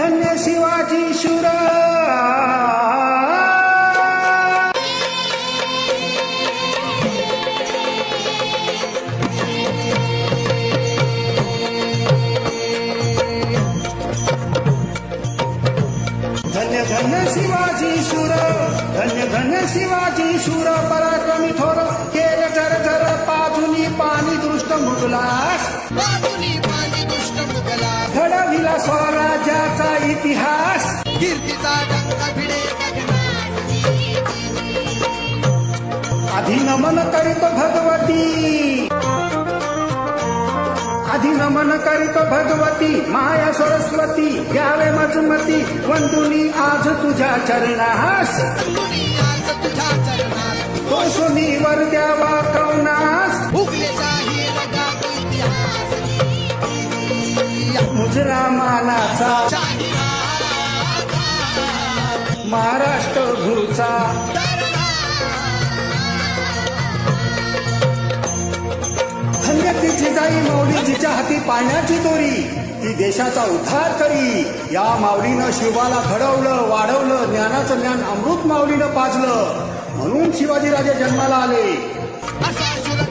धन्य शिवाजी शूर धन्य धन्य शिवाजी शूर धन्य धन्य शिवाजी शूर पराक्रमी थोर केर जर जर पाजुनी पाणी दृष्ट मुगलास घडविला स्वराज्याचा इतिहास कीर्तीचा डंका भिडे आधी नमन करीत भगवती आधी नमन करीत भगवती माया सरस्वती घ्यावे मजमती वंदुनी आज तुझ्या चरणास आज तुझ्या चरणात तो सुनीवर द्यावा कौनास उगले शाही रगा इतिहास मुजरा मानाचा शाही महाराष्ट्र भूचा धन्य तिची जाई माऊली जिच्या हाती पाण्याची दोरी ती देशाचा उद्धार करी या माऊलीनं शिवाला घडवलं वाढवलं ज्ञानाचं ज्ञान अमृत माऊलीनं पाजलं म्हणून शिवाजीराजे जन्माला आले असा शूर